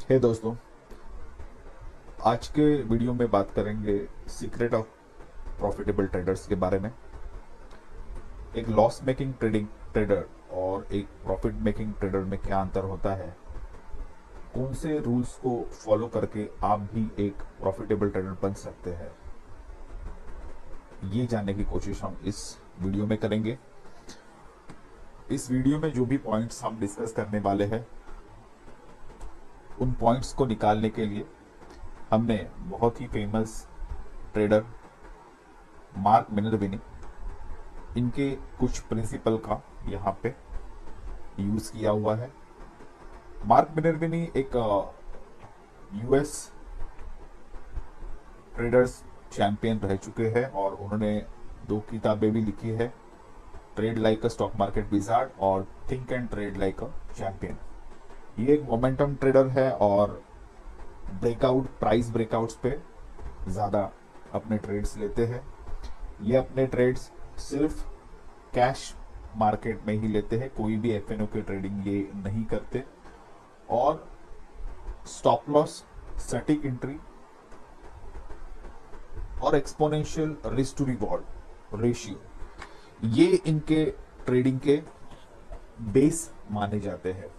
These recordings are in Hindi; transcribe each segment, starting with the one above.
हे दोस्तों, आज के वीडियो में बात करेंगे सीक्रेट ऑफ प्रॉफिटेबल ट्रेडर्स के बारे में। एक लॉस मेकिंग ट्रेडिंग ट्रेडर और एक प्रॉफिट मेकिंग ट्रेडर में क्या अंतर होता है, कौन से रूल्स को फॉलो करके आप भी एक प्रॉफिटेबल ट्रेडर बन सकते हैं, ये जानने की कोशिश हम इस वीडियो में करेंगे। इस वीडियो में जो भी पॉइंट्स हम डिस्कस करने वाले हैं, उन पॉइंट्स को निकालने के लिए हमने बहुत ही फेमस ट्रेडर मार्क मिनर्विनी, इनके कुछ प्रिंसिपल का यहाँ पे यूज किया हुआ है। मार्क मिनर्विनी एक यूएस ट्रेडर्स चैंपियन रह चुके हैं और उन्होंने 2 किताबें भी लिखी है, trade like a stock market wizard और think and trade like a champion. ये एक मोमेंटम ट्रेडर है और प्राइस ब्रेकआउट्स पे ज़्यादा अपने ट्रेड्स लेते हैं। ये अपने ट्रेड्स सिर्फ कैश मार्केट में ही लेते हैं, कोई भी एफएनओ की ट्रेडिंग ये नहीं करते। और स्टॉप लॉस, सटीक एंट्री और exponential risk to reward ratio, ये इनके ट्रेडिंग के बेस माने जाते हैं।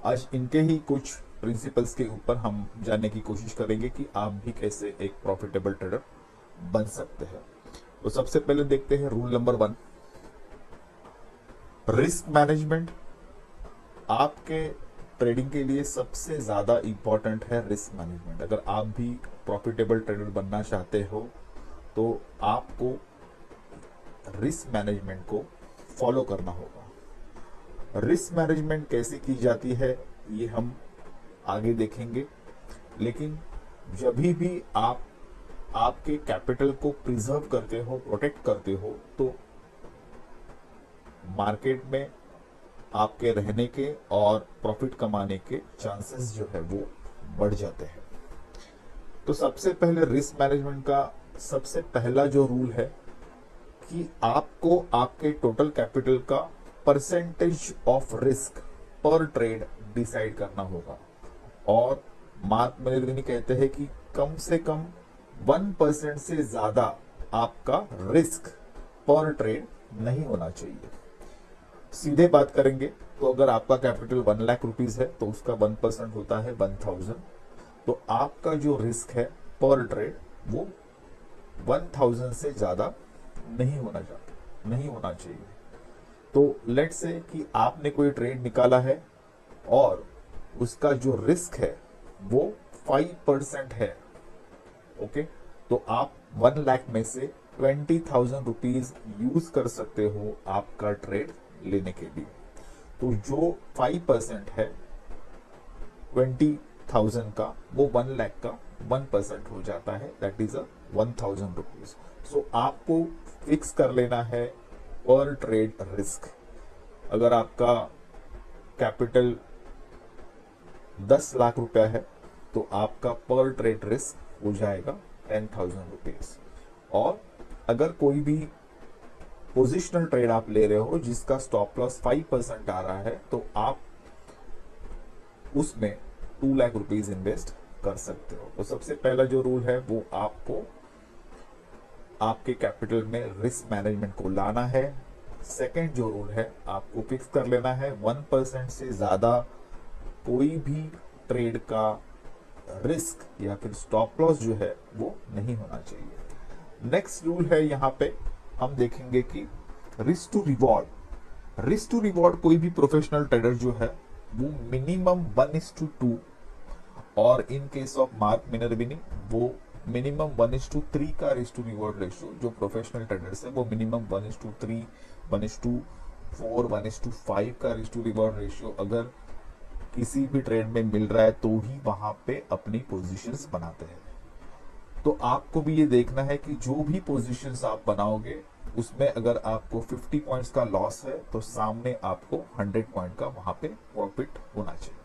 आज इनके ही कुछ प्रिंसिपल्स के ऊपर हम जानने की कोशिश करेंगे कि आप भी कैसे एक प्रॉफिटेबल ट्रेडर बन सकते हैं। तो सबसे पहले देखते हैं रूल नंबर 1, रिस्क मैनेजमेंट। आपके ट्रेडिंग के लिए सबसे ज्यादा इंपॉर्टेंट है रिस्क मैनेजमेंट। अगर आप भी प्रॉफिटेबल ट्रेडर बनना चाहते हो तो आपको रिस्क मैनेजमेंट को फॉलो करना होगा। रिस्क मैनेजमेंट कैसे की जाती है ये हम आगे देखेंगे, लेकिन जब भी आप आपके कैपिटल को प्रिजर्व करते हो, प्रोटेक्ट करते हो, तो मार्केट में आपके रहने के और प्रॉफिट कमाने के चांसेस जो है वो बढ़ जाते हैं। तो सबसे पहले रिस्क मैनेजमेंट का सबसे पहला जो रूल है कि आपको आपके टोटल कैपिटल का परसेंटेज ऑफ रिस्क पर ट्रेड डिसाइड करना होगा। और मार्क मिनर्विनी कहते हैं कि कम से कम 1% से ज्यादा आपका रिस्क पर ट्रेड नहीं होना चाहिए। सीधे बात करेंगे तो अगर आपका कैपिटल 1 लाख रुपीज है तो उसका 1% होता है 1000। तो आपका जो रिस्क है पर ट्रेड वो 1000 से ज्यादा नहीं होना चाहिए। तो लेट्स से कि आपने कोई ट्रेड निकाला है और उसका जो रिस्क है वो 5% है, ओके, तो आप 1 लाख में से 20,000 रुपीज यूज कर सकते हो आपका ट्रेड लेने के लिए। तो जो 5% है 20,000 का, वो 1 लाख का 1% हो जाता है, दैट इज 1,000 रुपीज। सो आपको फिक्स कर लेना है पर ट्रेड रिस्क। अगर आपका कैपिटल 10 लाख रुपया है तो आपका पर ट्रेड रिस्क हो जाएगा 10,000 रुपीज। और अगर कोई भी पोजिशनल ट्रेड आप ले रहे हो जिसका स्टॉप लॉस 5% आ रहा है तो आप उसमें 2 लाख रुपीज इन्वेस्ट कर सकते हो। तो सबसे पहला जो रूल है वो आपको आपके कैपिटल में रिस्क मैनेजमेंट को लाना है। सेकेंड जो रूल है, आपको फिक्स कर लेना है 1% से ज्यादा कोई भी ट्रेड का रिस्क या फिर स्टॉप लॉस जो है वो नहीं होना चाहिए। नेक्स्ट रूल है, यहाँ पे हम देखेंगे कि risk to reward. Risk to reward कोई भी प्रोफेशनल ट्रेडर जो है वो मिनिमम 1:2, और in case of mark Minervini वो मिनिमम 1:3 का रिस्क टू रिवॉर्ड रेशियो। जो प्रोफेशनल ट्रेडर्स है वो मिनिमम 1:3, 1:4, 1:5 का रिस्क टू रिवॉर्ड रेशियो अगर किसी भी ट्रेड में मिल रहा है तो ही वहां पे अपनी पोजीशंस बनाते हैं। तो आपको भी ये देखना है कि जो भी पोजीशंस आप बनाओगे उसमें अगर आपको 50 पॉइंट्स का लॉस है तो सामने आपको 100 पॉइंट का वहां पे प्रॉफिट होना चाहिए।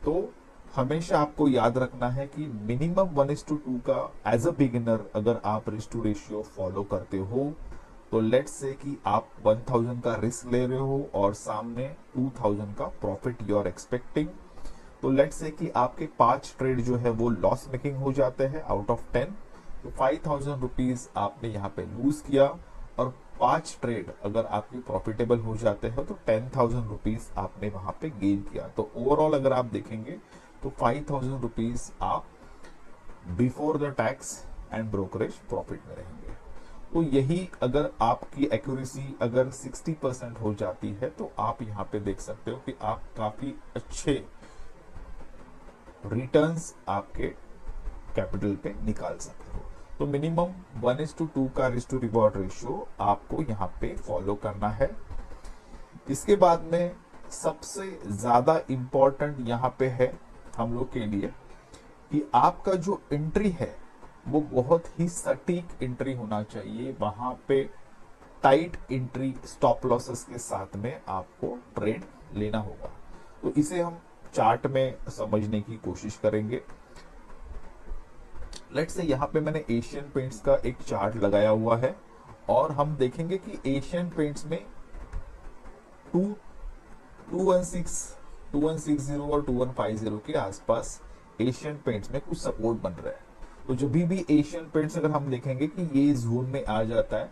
तो हमेशा आपको याद रखना है कि मिनिमम 1:2 का एज अ बिगिनर अगर आप रिस्क टू रेशियो फॉलो करते हो तो लेट्स से कि आप 1000 का रिस्क ले रहे हो और सामने 2000 का प्रॉफिट यू आर एक्सपेक्टिंग, तो लेट्स से कि आपके 5 ट्रेड जो है वो लॉस मेकिंग हो जाते हैं आउट ऑफ 10, तो 5000 रुपीज आपने यहाँ पे लूज किया, और 5 ट्रेड अगर आपके प्रॉफिटेबल हो जाते हैं तो 10,000 रुपीज आपने वहां पे गेन किया। तो ओवरऑल अगर आप देखेंगे तो 5000 रुपीज आप before the tax and brokerage profit में रहेंगे। तो यही अगर आपकी एक्यूरेसी अगर 60% हो जाती है तो आप यहाँ पे देख सकते हो कि आप काफी अच्छे रिटर्न्स आपके कैपिटल पे निकाल सकते हो। तो मिनिमम 1:2 का रिस्क टू रिवॉर्ड रेशियो आपको यहाँ पे फॉलो करना है। इसके बाद में सबसे ज्यादा इंपॉर्टेंट यहाँ पे है हम लोग के लिए कि आपका जो एंट्री है वो बहुत ही सटीक एंट्री होना चाहिए। वहां पे टाइट एंट्री स्टॉप लॉसेस के साथ में आपको ट्रेड लेना होगा। तो इसे हम चार्ट में समझने की कोशिश करेंगे। लेट्स से यहाँ पे मैंने एशियन पेंट्स का एक चार्ट लगाया हुआ है और हम देखेंगे कि एशियन पेंट्स में 2160 और 2150 के आसपास एशियन पेंट्स में कुछ सपोर्ट बन रहा है। तो जब भी एशियन पेंट्स अगर हम देखेंगे कि ये जोन में आ जाता है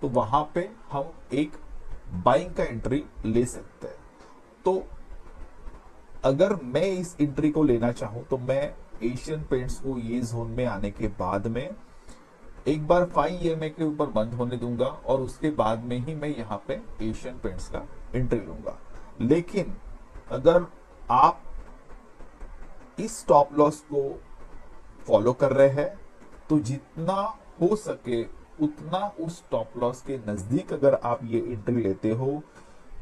तो वहां पे हम एक बाइंग का एंट्री ले सकते हैं। तो अगर मैं इस एंट्री को लेना चाहूं तो मैं एशियन पेंट्स को ये जोन में आने के बाद में एक बार 5 EMA के ऊपर बंद होने दूंगा और उसके बाद में ही मैं यहाँ पे एशियन पेंट्स का एंट्री लूंगा। लेकिन अगर आप इस स्टॉप लॉस को फॉलो कर रहे हैं तो जितना हो सके उतना उस स्टॉप लॉस के नजदीक अगर आप ये एंट्री लेते हो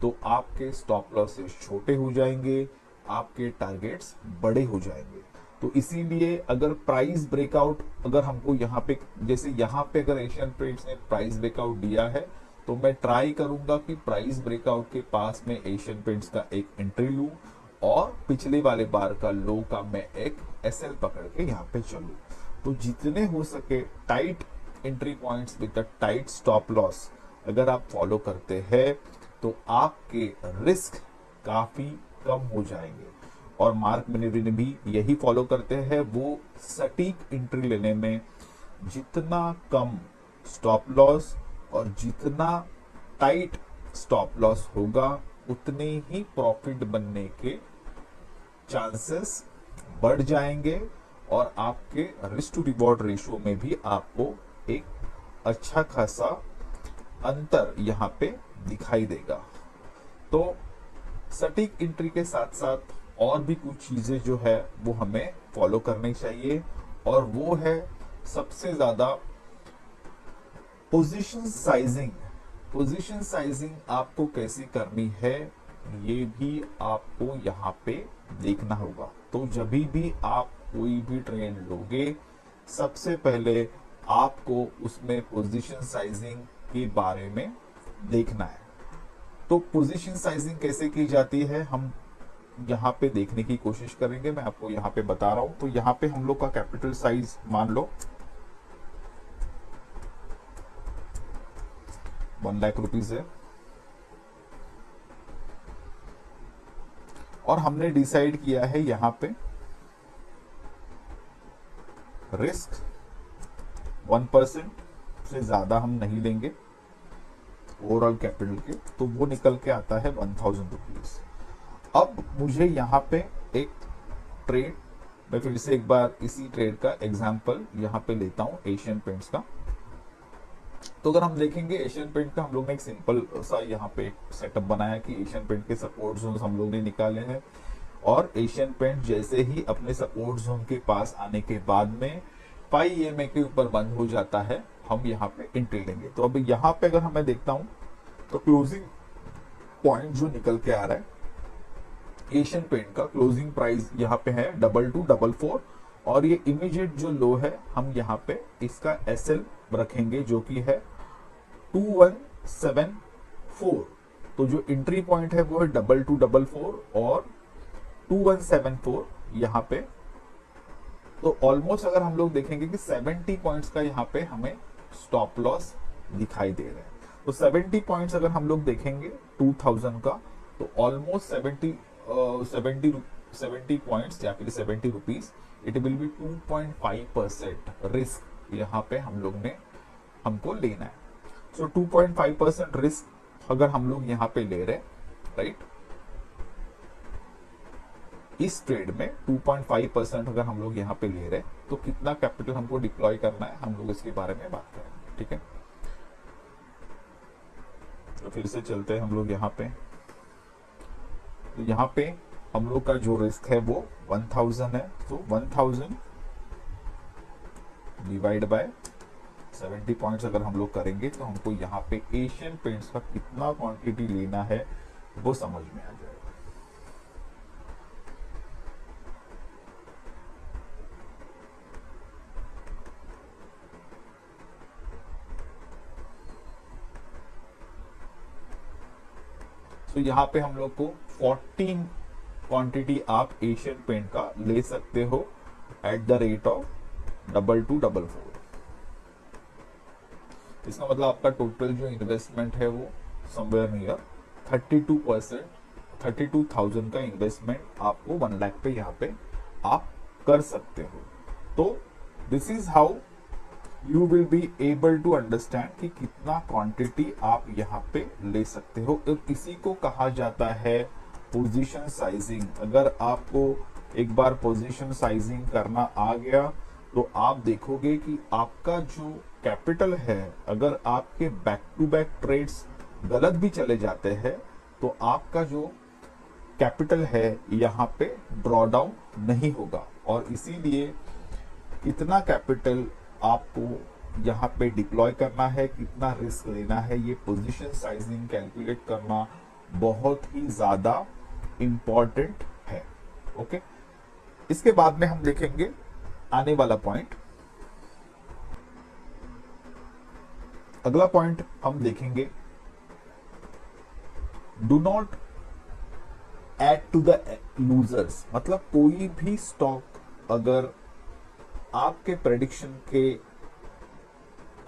तो आपके स्टॉप लॉसेस छोटे हो जाएंगे, आपके टारगेट्स बड़े हो जाएंगे। तो इसीलिए अगर प्राइस ब्रेकआउट अगर हमको यहाँ पे जैसे यहाँ पे अगर एशियन पेंट्स ने प्राइस ब्रेकआउट दिया है तो मैं ट्राई करूंगा कि प्राइस ब्रेकआउट के पास में एशियन पेंट्स का एक एंट्री लूं और पिछले वाले बार का लो का मैं एक SL पकड़ के यहाँ पे चलूं। तो जितने हो सके tight entry points with the tight stop loss अगर आप फॉलो करते हैं तो आपके रिस्क काफी कम हो जाएंगे। और मार्क मिनेरी ने भी यही फॉलो करते हैं। वो सटीक एंट्री लेने में जितना कम स्टॉप लॉस और जितना टाइट स्टॉप लॉस होगा उतने ही प्रॉफिट बनने के चांसेस बढ़ जाएंगे और आपके रिस्क टू रिवॉर्ड रेशियो में भी आपको एक अच्छा खासा अंतर यहाँ पे दिखाई देगा। तो सटीक एंट्री के साथ साथ और भी कुछ चीजें जो है वो हमें फॉलो करनी चाहिए और वो है सबसे ज्यादा पोजीशन साइजिंग। पोजीशन साइजिंग आपको कैसे करनी है ये भी आपको यहाँ पे देखना होगा। तो जब भी आप कोई भी ट्रेड लोगे सबसे पहले आपको उसमें पोजीशन साइजिंग के बारे में देखना है। तो पोजीशन साइजिंग कैसे की जाती है हम यहाँ पे देखने की कोशिश करेंगे। मैं आपको यहाँ पे बता रहा हूं। तो यहाँ पे हम लोग का कैपिटल साइज मान लो 1 लाख रुपीज है और हमने डिसाइड किया है यहाँ पे रिस्क 1% से ज्यादा हम नहीं लेंगे ओवरऑल कैपिटल के। तो वो निकल के आता है 1000 रुपीज। अब मुझे यहाँ पे एक ट्रेड मैं फिर से एक बार इसी ट्रेड का एग्जांपल यहाँ पे लेता हूँ एशियन पेंट्स का। तो अगर हम देखेंगे एशियन पेंट का हम लोग ने एक सिंपल सा यहाँ पे सेटअप बनाया कि एशियन पेंट के सपोर्ट जोन हम लोग ने निकाले हैं और एशियन पेंट जैसे ही अपने सपोर्ट जोन के पास आने के बाद में 5 EMA के ऊपर बंद हो जाता है हम यहाँ पे एंट्री लेंगे। तो अब यहाँ पे अगर मैं देखता हूँ तो क्लोजिंग पॉइंट जो निकल के आ रहा है एशियन पेंट का क्लोजिंग प्राइस यहाँ पे है 2244 और ये इमीडिएट जो लो है हम यहाँ पे इसका SL रखेंगे जो कि है 2174। तो जो एंट्री पॉइंट है वो है 2244 और 2174 यहाँ पे। तो ऑलमोस्ट अगर हम लोग देखेंगे कि 70 पॉइंट्स का यहाँ पे हमें स्टॉप लॉस दिखाई दे रहा है। तो 70 पॉइंट्स अगर हम लोग देखेंगे 2000 का तो ऑलमोस्ट 70 70 पॉइंट्स या फिर 70 rupees, it will be 2.5% risk यहाँ पे हमको लेना है। सो 2.5% रिस्क अगर हम लोग यहाँ पे ले रहे, राइट, इस ट्रेड में 2.5% अगर हम लोग यहाँ पे ले रहे, तो कितना कैपिटल हमको डिप्लॉय करना है, हम लोग इसके बारे में बात करेंगे, ठीक है। तो फिर से चलते हैं हम लोग यहाँ पे। तो यहाँ पे हम लोग का जो रिस्क है वो 1000 है। तो 1000 डिवाइड बाय 70 पॉइंट्स अगर हम लोग करेंगे तो हमको यहाँ पे एशियन पेंट्स का कितना क्वांटिटी लेना है वो समझ में आ जाएगा। तो यहाँ पे हम लोग को 14 क्वांटिटी आप एशियन पेंट का ले सकते हो एट द रेट ऑफ 2244। इसका मतलब आपका टोटल जो इन्वेस्टमेंट है वो समवेयर नियर 32,000 का इन्वेस्टमेंट आपको 1 लाख पे यहाँ पे आप कर सकते हो। तो this is how you will be able to understand कि कितना क्वांटिटी आप यहाँ पे ले सकते हो। तो इसी को कहा जाता है पोजीशन साइजिंग। अगर आपको एक बार पोजीशन साइजिंग करना आ गया तो आप देखोगे कि आपका जो कैपिटल है, अगर आपके बैक टू बैक ट्रेड्स गलत भी चले जाते हैं तो आपका जो कैपिटल है यहाँ पे ड्रॉ डाउन नहीं होगा। और इसीलिए कितना कैपिटल आपको यहाँ पे डिप्लॉय करना है, कितना रिस्क लेना है, ये पोजीशन साइजिंग कैलकुलेट करना बहुत ही ज्यादा इंपॉर्टेंट है। ओके, इसके बाद में हम देखेंगे आने वाला पॉइंट। अगला पॉइंट हम देखेंगे, do not add to the losers. मतलब कोई भी स्टॉक अगर आपके प्रेडिक्शन के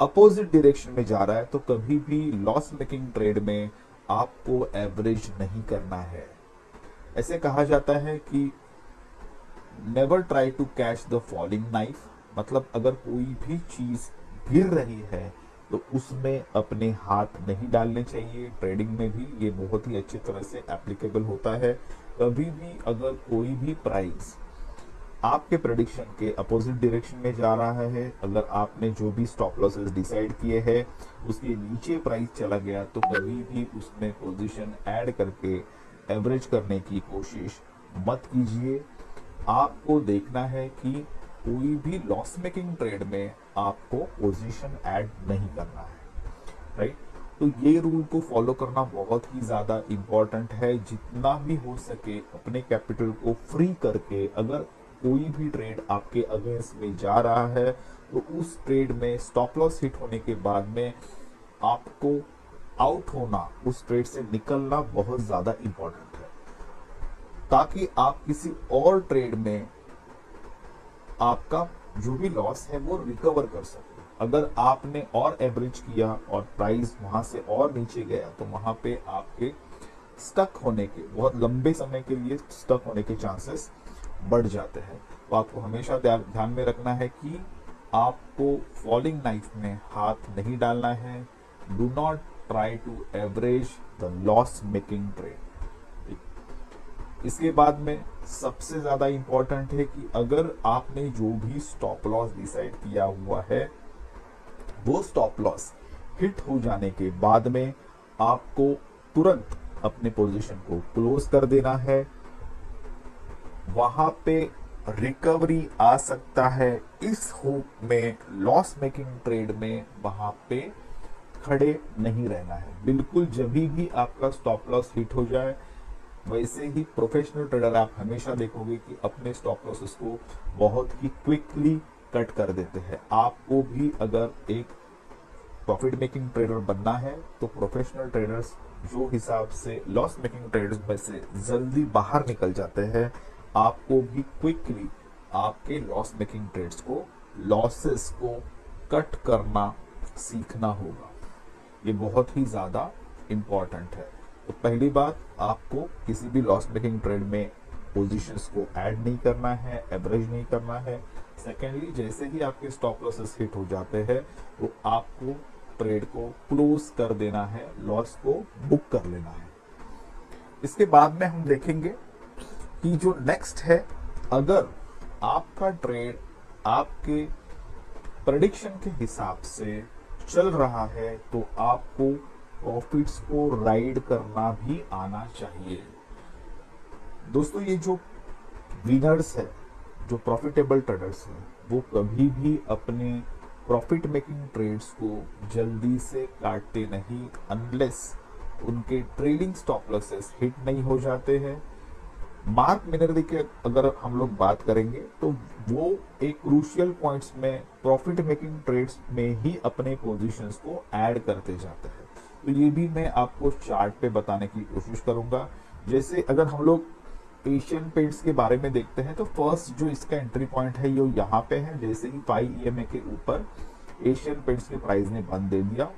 अपोजिट डायरेक्शन में जा रहा है तो कभी भी लॉस मेकिंग ट्रेड में आपको एवरेज नहीं करना है। ऐसे कहा जाता है कि never try to catch the falling knife. मतलब अगर कोई भी चीज गिर रही है तो उसमें अपने हाथ नहीं डालने चाहिए। ट्रेडिंग में भी ये बहुत ही अच्छी तरह से एप्लीकेबल होता है। कभी भी अगर कोई भी प्राइस आपके प्रेडिक्शन के अपोजिट डायरेक्शन में जा रहा है, अगर आपने जो भी स्टॉप लॉसेस डिसाइड किए हैं उसके नीचे प्राइस चला गया तो कभी भी उसमें पोजीशन ऐड करके एवरेज करने की कोशिश मत कीजिए। आपको देखना है कि कोई भी लॉस मेकिंग ट्रेड में आपको पोजीशन ऐड नहीं करना है, राइट। तो ये रूल को फॉलो करना बहुत ही ज्यादा इंपॉर्टेंट है। जितना भी हो सके अपने कैपिटल को फ्री करके, अगर कोई भी ट्रेड आपके अगेंस्ट में जा रहा है तो उस ट्रेड में स्टॉप लॉस हिट होने के बाद में आपको आउट होना, उस ट्रेड से निकलना बहुत ज्यादा इंपॉर्टेंट है, ताकि आप किसी और ट्रेड में आपका जो भी लॉस है वो रिकवर कर सके। अगर आपने और एवरेज किया और प्राइस वहां से और नीचे गया तो वहां पे आपके स्टक होने के, बहुत लंबे समय के लिए स्टक होने के चांसेस बढ़ जाते हैं। तो आपको हमेशा ध्यान में रखना है कि आपको फॉलिंग नाइफ में हाथ नहीं डालना है। Do not try to average the loss making trade. इसके बाद में सबसे ज्यादा इंपॉर्टेंट है कि अगर आपने जो भी स्टॉप लॉस डिसाइड किया हुआ है वो स्टॉप लॉस हिट हो जाने के बाद में आपको तुरंत अपने पोजीशन को क्लोज कर देना है। वहां पे रिकवरी आ सकता है, इस होप में लॉस मेकिंग ट्रेड में वहां पे खड़े नहीं रहना है। बिल्कुल जब भी आपका स्टॉप लॉस हिट हो जाए, वैसे ही प्रोफेशनल ट्रेडर आप हमेशा देखोगे कि अपने स्टॉप लॉसेस को बहुत ही क्विकली कट कर देते हैं। आपको भी अगर एक प्रॉफिट मेकिंग ट्रेडर बनना है तो प्रोफेशनल ट्रेडर्स जो हिसाब से लॉस मेकिंग ट्रेडर्स में से जल्दी बाहर निकल जाते हैं, आपको भी क्विकली आपके लॉस मेकिंग ट्रेड्स को, लॉसेस को कट करना सीखना होगा। ये बहुत ही ज्यादा इंपॉर्टेंट है। तो पहली बात, आपको किसी भी लॉस मेकिंग ट्रेड में पोजीशंस को ऐड नहीं करना है, एवरेज नहीं करना है। सेकेंडली, जैसे ही आपके स्टॉप लॉसेस हिट हो जाते हैं तो आपको ट्रेड को क्लोज कर देना है, लॉस को बुक कर लेना है। इसके बाद में हम देखेंगे कि जो नेक्स्ट है, अगर आपका ट्रेड आपके प्रेडिक्शन के हिसाब से चल रहा है तो आपको प्रॉफिट्स को राइड करना भी आना चाहिए। दोस्तों, ये जो विनर्स है, जो प्रॉफिटेबल ट्रेडर्स हैं, वो कभी भी अपने प्रॉफिट मेकिंग ट्रेड्स को जल्दी से काटते नहीं अनलेस उनके ट्रेडिंग स्टॉप लॉसेस हिट नहीं हो जाते हैं। मार्क मिनरली के अगर हम लोग बात करेंगे तो वो एक क्रूशियल पॉइंट्स में प्रॉफिट मेकिंग ट्रेड्स में ही अपने पोजीशंस को ऐड करते जाते हैं। तो ये भी मैं आपको चार्ट पे बताने की कोशिश करूंगा। जैसे अगर हम लोग एशियन पेंट्स के बारे में देखते हैं तो फर्स्ट जो इसका एंट्री पॉइंट है ये यहाँ पे है। जैसे ही 5 EMA के ऊपर एशियन पेंट्स के प्राइस ने बंद दे दिया।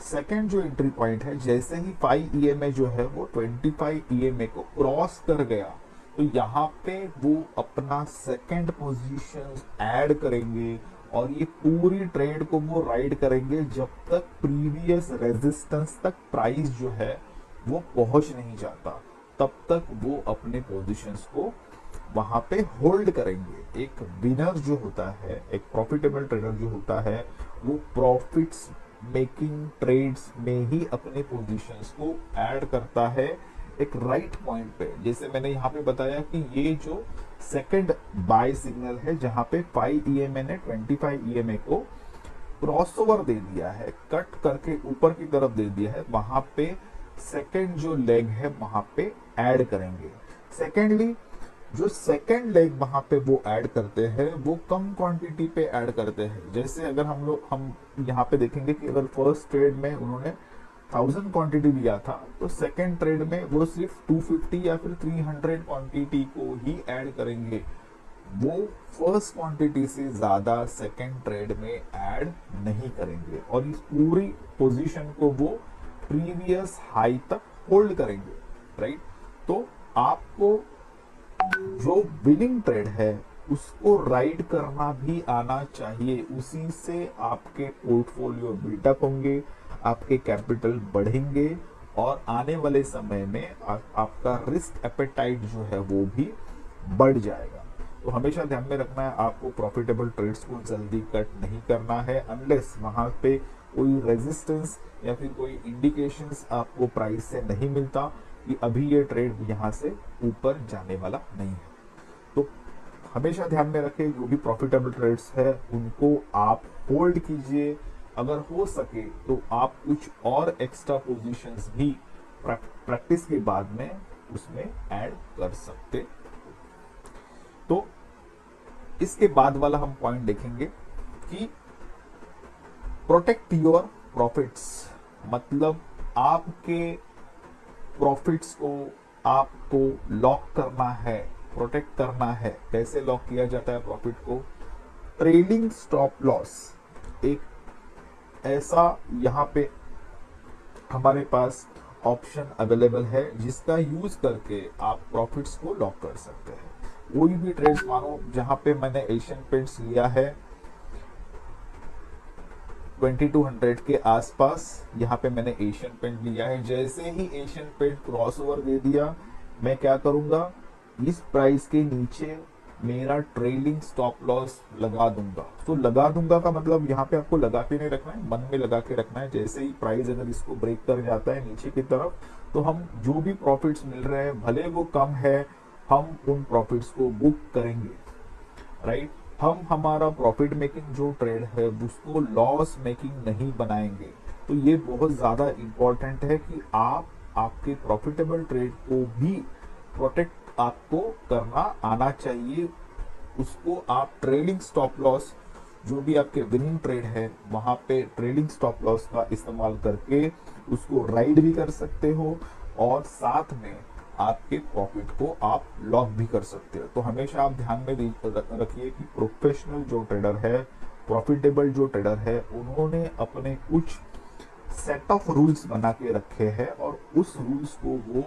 सेकेंड जो एंट्री पॉइंट है, जैसे ही 5 EMA जो है वो 25 EMA को क्रॉस कर गया तो यहाँ पे वो अपना सेकेंड पोजीशन ऐड करेंगे और ये पूरी ट्रेड को वो राइड करेंगे जब तक प्रीवियस रेजिस्टेंस तक प्राइस जो है वो पहुंच नहीं जाता, तब तक वो अपने पोजीशंस को वहां पे होल्ड करेंगे। एक विनर जो होता है, एक प्रॉफिटेबल ट्रेडर जो होता है, वो प्रॉफिट्स मेकिंग ट्रेड्स में ही अपने पोजीशंस को ऐड करता है एक राइट पॉइंट पे। जैसे मैंने यहाँ पे बताया कि ये जो सेकंड बाय सिग्नल है जहां पे 5 EMA ने 25 EMA को क्रॉसओवर दे दिया है, कट करके ऊपर की तरफ दे दिया है, वहां पे सेकंड जो लेग है वहां पे ऐड करेंगे। सेकेंडली, जो सेकंड लेग वहां पे वो ऐड करते हैं वो कम क्वांटिटी पे ऐड करते हैं। जैसे अगर हम यहाँ पे देखेंगे कि अगर फर्स्ट ट्रेड में उन्होंने 1000 क्वांटिटी लिया था तो सेकंड ट्रेड में वो सिर्फ 250 या फिर 300 क्वांटिटी को ही ऐड करेंगे। वो फर्स्ट क्वांटिटी से ज्यादा सेकंड ट्रेड में ऐड नहीं करेंगे और इस पूरी पोजीशन को वो प्रीवियस हाई तक होल्ड करेंगे, राइट। तो आपको जो विनिंग ट्रेड है उसको राइड करना भी आना चाहिए। उसी से आपके पोर्टफोलियो बिल्डअप होंगे, आपके कैपिटल बढ़ेंगे और आने वाले समय में आपका रिस्क एपेटाइट जो है वो भी बढ़ जाएगा। तो हमेशा ध्यान में रखना है, आपको प्रॉफिटेबल ट्रेड्स को जल्दी कट नहीं करना है अनलेस वहां पे कोई रेजिस्टेंस या फिर कोई इंडिकेशंस आपको प्राइस से नहीं मिलता कि अभी ये ट्रेड यहाँ से ऊपर जाने वाला नहीं है। तो हमेशा ध्यान में रखें, जो भी प्रॉफिटेबल ट्रेड्स है उनको आप होल्ड कीजिए। अगर हो सके तो आप कुछ और एक्स्ट्रा पोजीशंस भी प्रैक्टिस के बाद में उसमें ऐड कर सकते। तो इसके बाद वाला हम पॉइंट देखेंगे कि प्रोटेक्ट योर प्रॉफिट्स, मतलब आपके प्रॉफिट्स को आपको लॉक करना है, प्रोटेक्ट करना है। कैसे लॉक किया जाता है प्रॉफिट को? ट्रेलिंग स्टॉप लॉस एक ऐसा यहाँ पे हमारे पास ऑप्शन अवेलेबल है जिसका यूज करके आप प्रॉफिट्स को लॉक कर सकते हैं। कोई भी ट्रेड मानो, जहां पे मैंने एशियन पेंट्स लिया है 2200 के आसपास, यहाँ पे मैंने एशियन पेंट लिया है। जैसे ही एशियन पेंट क्रॉसओवर दे दिया, मैं क्या करूंगा, इस प्राइस के नीचे मेरा ट्रेलिंग स्टॉप लॉस लगा दूंगा। तो लगा दूंगा का मतलब यहाँ पे आपको लगा के नहीं रखना है, मन में लगा के रखना है। जैसे ही प्राइस अगर इसको ब्रेक कर जाता है नीचे की तरफ, तो हम जो भी प्रॉफिट्स मिल रहे हैं भले वो कम है, हम उन प्रॉफिट्स को बुक करेंगे, राइट। हम हमारा प्रॉफिट मेकिंग जो ट्रेड है उसको लॉस मेकिंग नहीं बनाएंगे। तो ये बहुत ज्यादा इंपॉर्टेंट है कि आप आपके प्रॉफिटेबल ट्रेड को भी प्रोटेक्ट आपको करना आना चाहिए। उसको आप ट्रेलिंग स्टॉप लॉस, जो भी आपके विनिंग ट्रेड है वहां पे ट्रेलिंग स्टॉप लॉस का इस्तेमाल करके उसको राइड भी कर सकते हो और साथ में आपके प्रॉफिट को आप लॉक भी कर सकते हो। तो हमेशा आप ध्यान में रखिए कि प्रोफेशनल जो ट्रेडर है, प्रॉफिटेबल जो ट्रेडर है, उन्होंने अपने कुछ सेट ऑफ रूल्स बना के रखे हैं और उस रूल्स को वो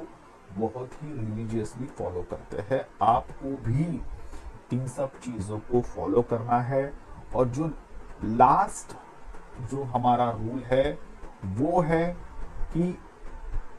बहुत ही रिलीजियसली फॉलो करते हैं। आपको भी इन सब चीजों को फॉलो करना है। और जो लास्ट जो हमारा रूल है वो है कि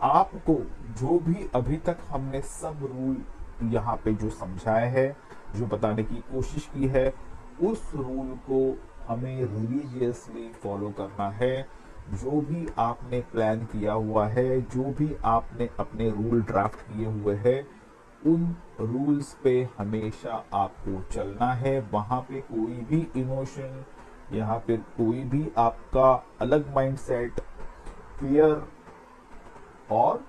आपको जो भी अभी तक हमने सब रूल यहाँ पे जो समझाए हैं, जो बताने की कोशिश की है, उस रूल को हमें रिलीजियसली फॉलो करना है। जो भी आपने प्लान किया हुआ है, जो भी आपने अपने रूल ड्राफ्ट किए हुए हैं, उन रूल्स पे हमेशा आपको चलना है। वहां पे कोई भी इमोशन, यहाँ पे कोई भी आपका अलग माइंडसेट, फियर और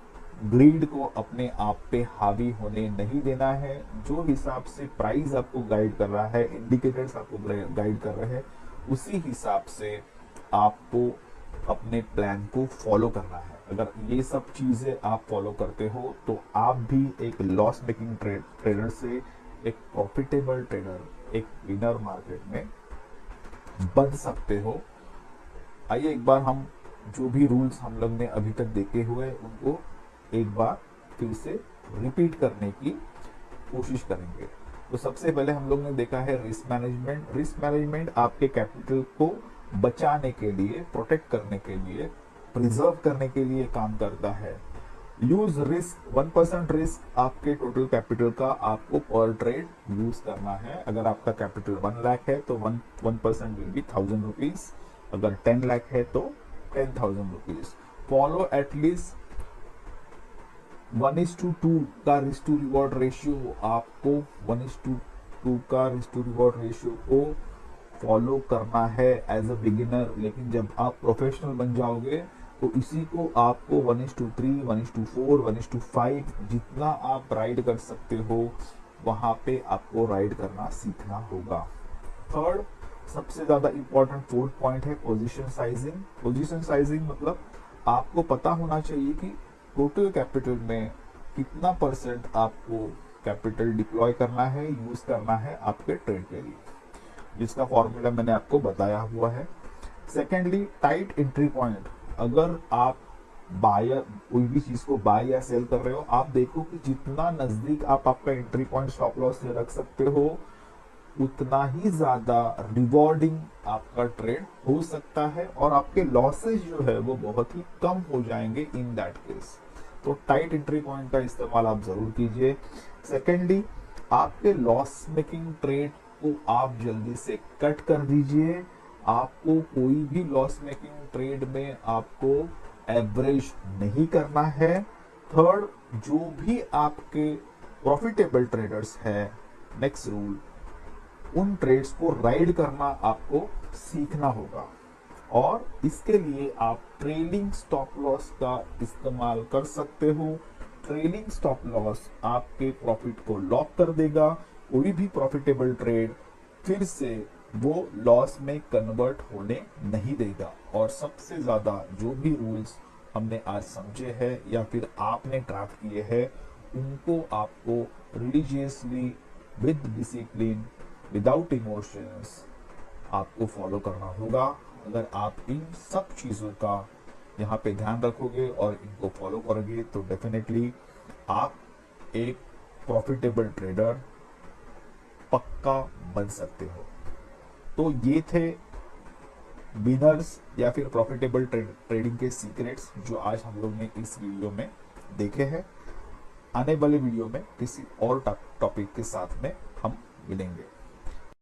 ग्रीड को अपने आप पे हावी होने नहीं देना है। जो हिसाब से प्राइस आपको गाइड कर रहा है, इंडिकेटर्स आपको गाइड कर रहे हैं, उसी हिसाब से आपको अपने प्लान को फॉलो करना है। अगर ये सब चीजें आप फॉलो करते हो तो आप भी एक लॉस मेकिंग ट्रेडर से एक प्रॉफिटेबल ट्रेडर, एक विनर मार्केट में बन सकते हो। आइए एक बार हम जो भी रूल्स हम लोग ने अभी तक देखे हुए उनको एक बार फिर से रिपीट करने की कोशिश करेंगे। तो सबसे पहले हम लोग ने देखा है रिस्क मैनेजमेंट। रिस्क मैनेजमेंट आपके कैपिटल को बचाने के लिए, प्रोटेक्ट करने के लिए, प्रिजर्व करने के लिए काम करता है। यूज रिस्क, 1% रिस्क आपके टोटल कैपिटल का आपको पर ट्रेड यूज करना है। अगर आपका कैपिटल 1 लाख है तो 1% विल बी 1000 रुपीज। अगर 10 लाख है तो 10,000 रुपीज। फॉलो एटलीस्ट 1:2 का रिस्क टू रिवॉर्ड रेशियो, आपको 1:2 का रिस्क टू रिवॉर्ड रेशियो को फॉलो करना है एज अ बिगिनर। लेकिन जब आप प्रोफेशनल बन जाओगे तो इसी को आपको 1:3, 1:4, 1:5 जितना आप राइड कर सकते हो वहां पे आपको राइड करना सीखना होगा। थर्ड सबसे ज्यादा इंपॉर्टेंट फोर्थ पॉइंट है पोजीशन साइजिंग। पोजीशन साइजिंग मतलब आपको पता होना चाहिए कि टोटल कैपिटल में कितना परसेंट आपको कैपिटल डिप्लॉय करना है, यूज करना है आपके ट्रेड के लिए, जिसका फॉर्मूला मैंने आपको बताया हुआ है। Secondly tight entry point. अगर आप बायर कोई भी चीज को बाय या सेल कर रहे हो, आप देखो कि जितना नजदीक आप आपका एंट्री पॉइंट स्टॉप लॉस से रख सकते हो उतना ही ज्यादा रिवॉर्डिंग आपका ट्रेड हो सकता है और आपके लॉसेस जो है वो बहुत ही कम हो जाएंगे इन दैट केस। तो टाइट एंट्री पॉइंट का इस्तेमाल आप जरूर कीजिए। सेकेंडली आपके लॉस मेकिंग ट्रेड को आप जल्दी से कट कर दीजिए। आपको कोई भी लॉस मेकिंग ट्रेड में आपको एवरेज नहीं करना है। थर्ड, जो भी आपके प्रॉफिटेबल ट्रेडर्स हैं, नेक्स्ट रूल, उन ट्रेड्स को राइड करना आपको सीखना होगा और इसके लिए आप ट्रेलिंग स्टॉप लॉस का इस्तेमाल कर सकते हो। ट्रेलिंग स्टॉप लॉस आपके प्रॉफिट को लॉक कर देगा। कोई भी प्रॉफिटेबल ट्रेड फिर से वो लॉस में कन्वर्ट होने नहीं देगा। और सबसे ज्यादा जो भी रूल्स हमने आज समझे हैं या फिर आपने ड्राफ्ट किए हैं उनको आपको religiously, with discipline, without emotions आपको फॉलो करना होगा। अगर आप इन सब चीजों का यहाँ पे ध्यान रखोगे और इनको फॉलो करोगे तो डेफिनेटली आप एक प्रॉफिटेबल ट्रेडर पक्का बन सकते हो। तो ये थे बिनर्स या फिर प्रॉफिटेबल ट्रेडिंग के सीक्रेट्स जो आज हम लोग ने इस वीडियो में देखे हैं। आने वाले वीडियो में किसी और टॉपिक के साथ में हम मिलेंगे।